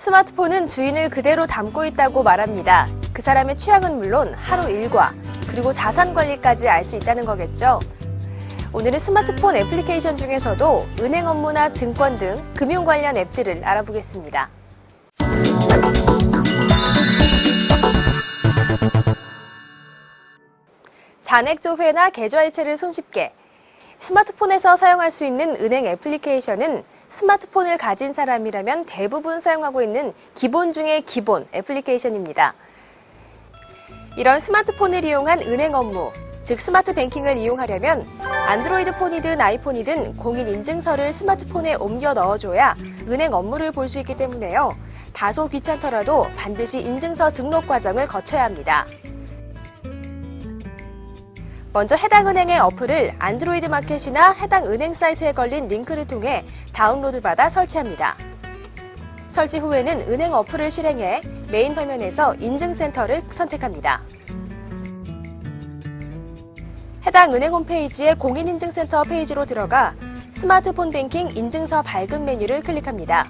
스마트폰은 주인을 그대로 담고 있다고 말합니다. 그 사람의 취향은 물론 하루 일과 그리고 자산 관리까지 알 수 있다는 거겠죠. 오늘은 스마트폰 애플리케이션 중에서도 은행 업무나 증권 등 금융 관련 앱들을 알아보겠습니다. 잔액 조회나 계좌 이체를 손쉽게 스마트폰에서 사용할 수 있는 은행 애플리케이션은 스마트폰을 가진 사람이라면 대부분 사용하고 있는 기본 중의 기본 애플리케이션입니다. 이런 스마트폰을 이용한 은행 업무, 즉 스마트 뱅킹을 이용하려면 안드로이드 폰이든 아이폰이든 공인인증서를 스마트폰에 옮겨 넣어줘야 은행 업무를 볼 수 있기 때문에요. 다소 귀찮더라도 반드시 인증서 등록 과정을 거쳐야 합니다. 먼저 해당 은행의 어플을 안드로이드 마켓이나 해당 은행 사이트에 걸린 링크를 통해 다운로드받아 설치합니다. 설치 후에는 은행 어플을 실행해 메인 화면에서 인증센터를 선택합니다. 해당 은행 홈페이지의 공인인증센터 페이지로 들어가 스마트폰 뱅킹 인증서 발급 메뉴를 클릭합니다.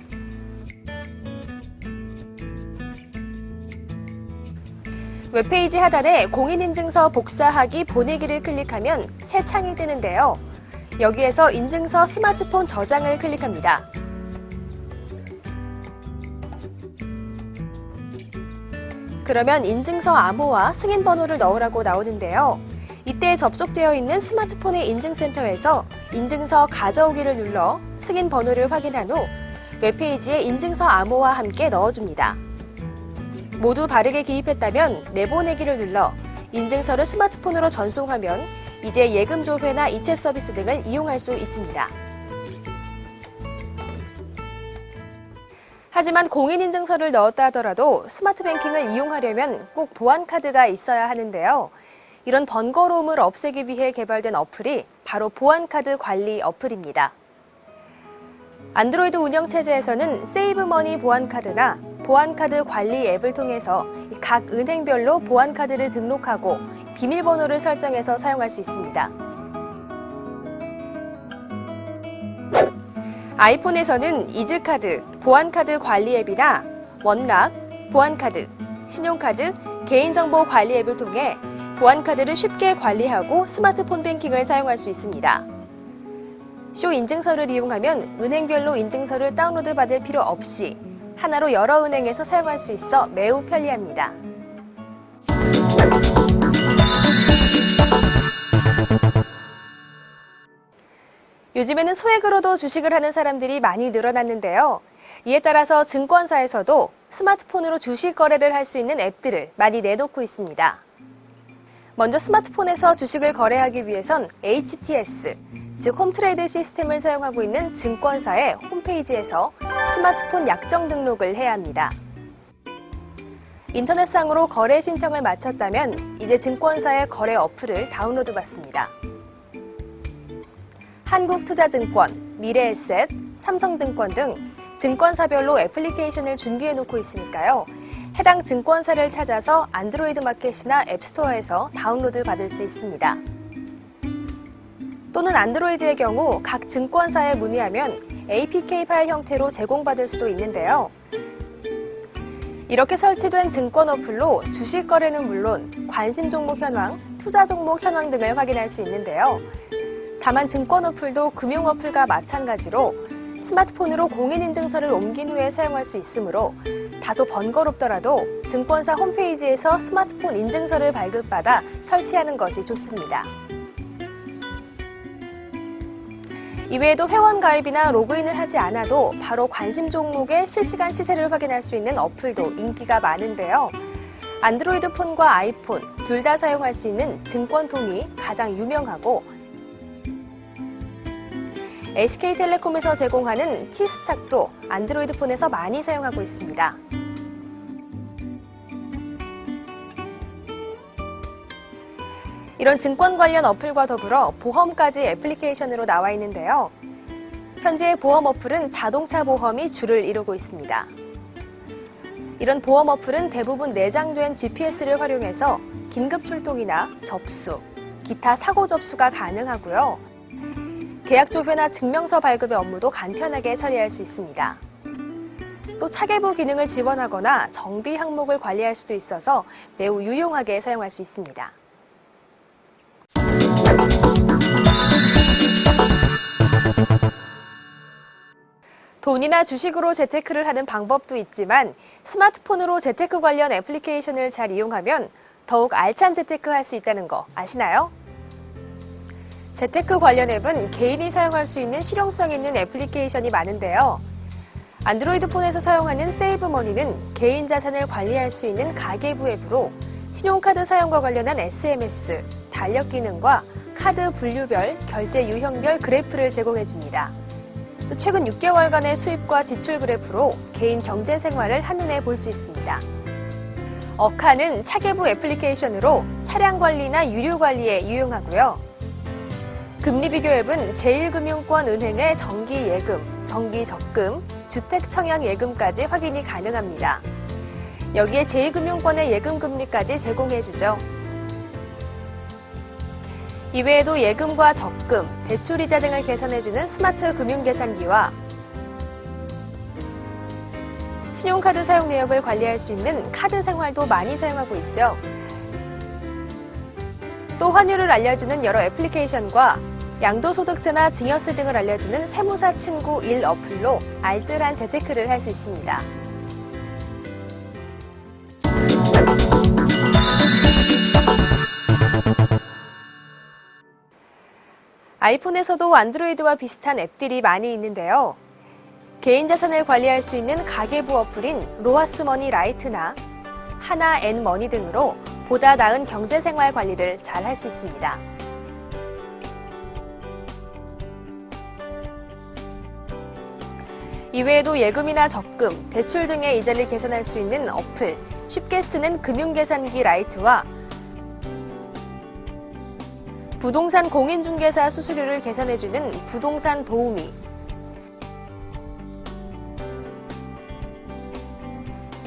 웹페이지 하단에 공인인증서 복사하기 보내기를 클릭하면 새 창이 뜨는데요. 여기에서 인증서 스마트폰 저장을 클릭합니다. 그러면 인증서 암호와 승인 번호를 넣으라고 나오는데요. 이때 접속되어 있는 스마트폰의 인증센터에서 인증서 가져오기를 눌러 승인 번호를 확인한 후 웹페이지에 인증서 암호와 함께 넣어줍니다. 모두 바르게 기입했다면 내보내기를 눌러 인증서를 스마트폰으로 전송하면 이제 예금 조회나 이체 서비스 등을 이용할 수 있습니다. 하지만 공인인증서를 넣었다 하더라도 스마트 뱅킹을 이용하려면 꼭 보안카드가 있어야 하는데요. 이런 번거로움을 없애기 위해 개발된 어플이 바로 보안카드 관리 어플입니다. 안드로이드 운영체제에서는 세이브머니 보안카드나 보안카드 관리 앱을 통해서 각 은행별로 보안카드를 등록하고 비밀번호를 설정해서 사용할 수 있습니다. 아이폰에서는 이즈카드, 보안카드 관리 앱이나 원락, 보안카드, 신용카드, 개인정보 관리 앱을 통해 보안카드를 쉽게 관리하고 스마트폰 뱅킹을 사용할 수 있습니다. 쇼 인증서를 이용하면 은행별로 인증서를 다운로드 받을 필요 없이 하나로 여러 은행에서 사용할 수 있어 매우 편리합니다. 요즘에는 소액으로도 주식을 하는 사람들이 많이 늘어났는데요. 이에 따라서 증권사에서도 스마트폰으로 주식 거래를 할 수 있는 앱들을 많이 내놓고 있습니다. 먼저 스마트폰에서 주식을 거래하기 위해선 HTS, 즉 홈트레이드 시스템을 사용하고 있는 증권사의 홈페이지에서 스마트폰 약정 등록을 해야 합니다. 인터넷상으로 거래 신청을 마쳤다면 이제 증권사의 거래 어플을 다운로드 받습니다. 한국투자증권, 미래에셋, 삼성증권 등 증권사별로 애플리케이션을 준비해 놓고 있으니까요. 해당 증권사를 찾아서 안드로이드 마켓이나 앱스토어에서 다운로드 받을 수 있습니다. 또는 안드로이드의 경우 각 증권사에 문의하면 APK 파일 형태로 제공받을 수도 있는데요. 이렇게 설치된 증권 어플로 주식 거래는 물론 관심 종목 현황, 투자 종목 현황 등을 확인할 수 있는데요. 다만 증권 어플도 금융 어플과 마찬가지로 스마트폰으로 공인인증서를 옮긴 후에 사용할 수 있으므로 다소 번거롭더라도 증권사 홈페이지에서 스마트폰 인증서를 발급받아 설치하는 것이 좋습니다. 이외에도 회원 가입이나 로그인을 하지 않아도 바로 관심 종목의 실시간 시세를 확인할 수 있는 어플도 인기가 많은데요. 안드로이드 폰과 아이폰 둘 다 사용할 수 있는 증권통이 가장 유명하고 SK텔레콤에서 제공하는 T스탁도 안드로이드 폰에서 많이 사용하고 있습니다. 이런 증권 관련 어플과 더불어 보험까지 애플리케이션으로 나와 있는데요. 현재 보험 어플은 자동차 보험이 주를 이루고 있습니다. 이런 보험 어플은 대부분 내장된 GPS를 활용해서 긴급 출동이나 접수, 기타 사고 접수가 가능하고요. 계약 조회나 증명서 발급의 업무도 간편하게 처리할 수 있습니다. 또 차계부 기능을 지원하거나 정비 항목을 관리할 수도 있어서 매우 유용하게 사용할 수 있습니다. 돈이나 주식으로 재테크를 하는 방법도 있지만 스마트폰으로 재테크 관련 애플리케이션을 잘 이용하면 더욱 알찬 재테크 할 수 있다는 거 아시나요? 재테크 관련 앱은 개인이 사용할 수 있는 실용성 있는 애플리케이션이 많은데요. 안드로이드 폰에서 사용하는 세이브머니는 개인 자산을 관리할 수 있는 가계부 앱으로 신용카드 사용과 관련한 SMS, 달력 기능과 카드 분류별, 결제 유형별 그래프를 제공해줍니다. 또 최근 6개월간의 수입과 지출 그래프로 개인 경제 생활을 한눈에 볼 수 있습니다. 어카는 차계부 애플리케이션으로 차량 관리나 유류 관리에 유용하고요. 금리비교 앱은 제1금융권 은행의 정기 예금, 정기 적금, 주택 청약 예금까지 확인이 가능합니다. 여기에 제2금융권의 예금 금리까지 제공해주죠. 이외에도 예금과 적금, 대출이자 등을 계산해주는 스마트 금융계산기와 신용카드 사용 내역을 관리할 수 있는 카드 생활도 많이 사용하고 있죠. 또 환율을 알려주는 여러 애플리케이션과 양도소득세나 증여세 등을 알려주는 세무사 친구 1 어플로 알뜰한 재테크를 할 수 있습니다. 아이폰에서도 안드로이드와 비슷한 앱들이 많이 있는데요. 개인 자산을 관리할 수 있는 가계부 어플인 로하스머니 라이트나 하나 N머니 등으로 보다 나은 경제생활 관리를 잘 할 수 있습니다. 이외에도 예금이나 적금, 대출 등의 이자를 계산할 수 있는 어플, 쉽게 쓰는 금융계산기 라이트와 부동산 공인중개사 수수료를 계산해주는 부동산 도우미,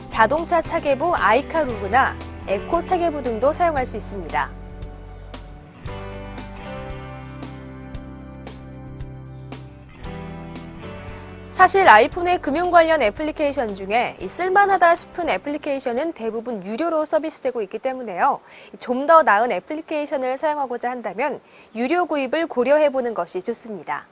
자동차 차계부 아이카루그나 에코 차계부 등도 사용할 수 있습니다. 사실 아이폰의 금융 관련 애플리케이션 중에 쓸만하다 싶은 애플리케이션은 대부분 유료로 서비스되고 있기 때문에요. 좀 더 나은 애플리케이션을 사용하고자 한다면 유료 구입을 고려해보는 것이 좋습니다.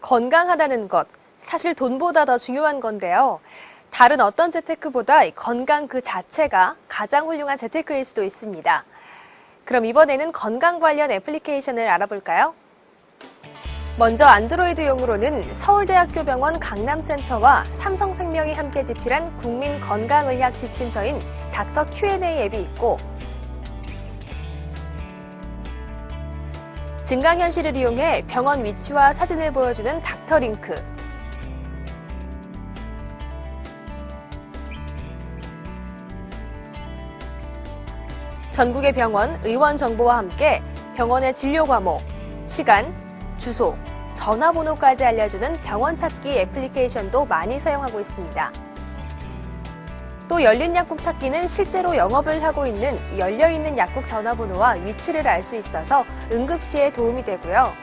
건강하다는 것, 사실 돈보다 더 중요한 건데요. 다른 어떤 재테크보다 건강 그 자체가 가장 훌륭한 재테크일 수도 있습니다. 그럼 이번에는 건강 관련 애플리케이션을 알아볼까요? 먼저 안드로이드용으로는 서울대학교 병원 강남센터와 삼성생명이 함께 집필한 국민건강의학 지침서인 닥터 Q&A 앱이 있고, 증강현실을 이용해 병원 위치와 사진을 보여주는 닥터링크, 전국의 병원, 의원 정보와 함께 병원의 진료 과목, 시간, 주소, 전화번호까지 알려주는 병원 찾기 애플리케이션도 많이 사용하고 있습니다. 또 열린 약국 찾기는 실제로 영업을 하고 있는 열려있는 약국 전화번호와 위치를 알 수 있어서 응급시에 도움이 되고요.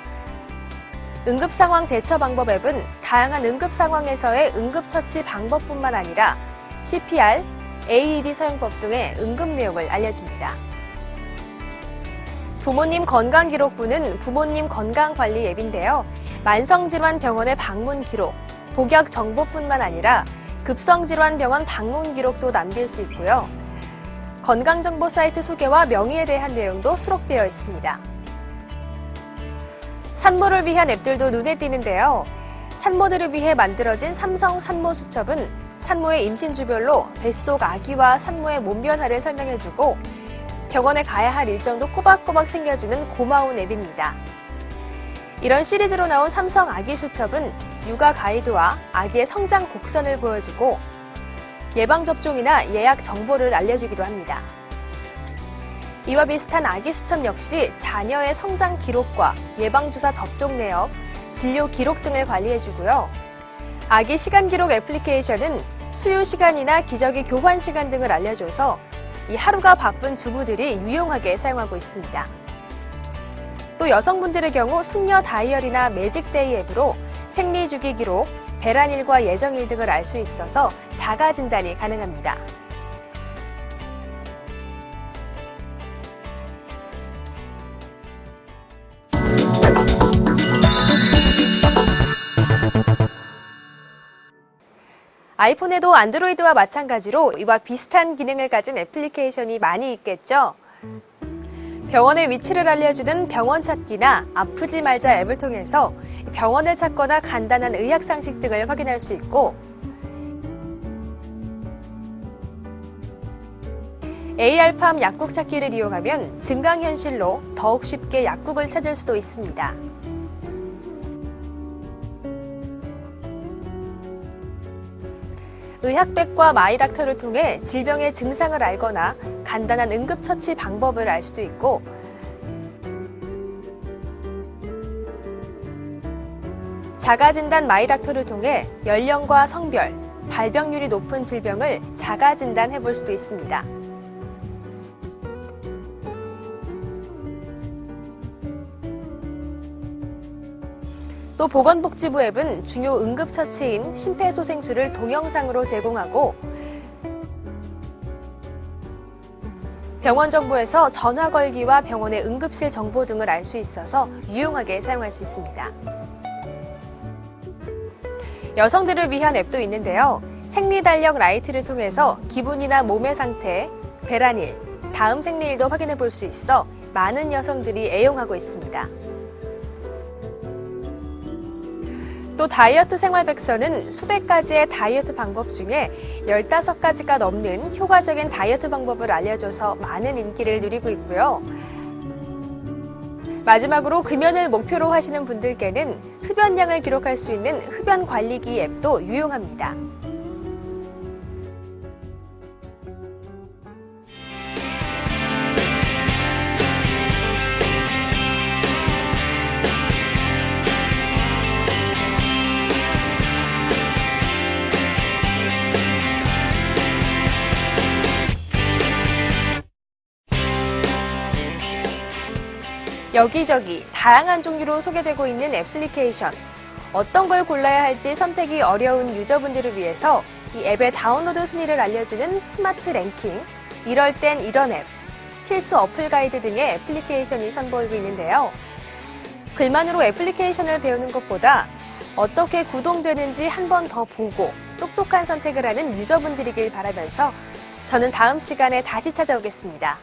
응급상황 대처 방법 앱은 다양한 응급 상황에서의 응급처치 방법뿐만 아니라 CPR, AED 사용법 등의 응급 내용을 알려줍니다. 부모님 건강기록부는 부모님 건강관리 앱인데요. 만성질환 병원의 방문 기록, 복약 정보뿐만 아니라 급성질환 병원 방문 기록도 남길 수 있고요. 건강정보 사이트 소개와 명의에 대한 내용도 수록되어 있습니다. 산모를 위한 앱들도 눈에 띄는데요. 산모들을 위해 만들어진 삼성 산모 수첩은 산모의 임신 주별로 뱃속 아기와 산모의 몸 변화를 설명해주고 병원에 가야 할 일정도 꼬박꼬박 챙겨주는 고마운 앱입니다. 이런 시리즈로 나온 삼성 아기 수첩은 육아 가이드와 아기의 성장 곡선을 보여주고 예방접종이나 예약 정보를 알려주기도 합니다. 이와 비슷한 아기 수첩 역시 자녀의 성장 기록과 예방주사 접종 내역, 진료 기록 등을 관리해주고요. 아기 시간 기록 애플리케이션은 수유 시간이나 기저귀 교환 시간 등을 알려줘서 이 하루가 바쁜 주부들이 유용하게 사용하고 있습니다. 또 여성분들의 경우 숙녀 다이어리나 매직데이 앱으로 생리 주기 기록, 배란일과 예정일 등을 알 수 있어서 자가 진단이 가능합니다. 아이폰에도 안드로이드와 마찬가지로 이와 비슷한 기능을 가진 애플리케이션이 많이 있겠죠. 병원의 위치를 알려주는 병원 찾기나 아프지 말자 앱을 통해서 병원을 찾거나 간단한 의학 상식 등을 확인할 수 있고, AR팜 약국 찾기를 이용하면 증강현실로 더욱 쉽게 약국을 찾을 수도 있습니다. 의학백과 마이닥터를 통해 질병의 증상을 알거나 간단한 응급처치 방법을 알 수도 있고, 자가진단 마이닥터를 통해 연령과 성별, 발병률이 높은 질병을 자가진단해 볼 수도 있습니다. 또 보건복지부 앱은 중요 응급처치인 심폐소생술을 동영상으로 제공하고, 병원 정보에서 전화 걸기와 병원의 응급실 정보 등을 알 수 있어서 유용하게 사용할 수 있습니다. 여성들을 위한 앱도 있는데요. 생리달력 라이트를 통해서 기분이나 몸의 상태, 배란일, 다음 생리일도 확인해 볼 수 있어 많은 여성들이 애용하고 있습니다. 또 다이어트 생활백서는 수백 가지의 다이어트 방법 중에 15가지가 넘는 효과적인 다이어트 방법을 알려줘서 많은 인기를 누리고 있고요. 마지막으로 금연을 목표로 하시는 분들께는 흡연량을 기록할 수 있는 흡연관리기 앱도 유용합니다. 여기저기 다양한 종류로 소개되고 있는 애플리케이션. 어떤 걸 골라야 할지 선택이 어려운 유저분들을 위해서 이 앱의 다운로드 순위를 알려주는 스마트 랭킹, 이럴 땐 이런 앱, 필수 어플 가이드 등의 애플리케이션이 선보이고 있는데요. 글만으로 애플리케이션을 배우는 것보다 어떻게 구동되는지 한 번 더 보고 똑똑한 선택을 하는 유저분들이길 바라면서 저는 다음 시간에 다시 찾아오겠습니다.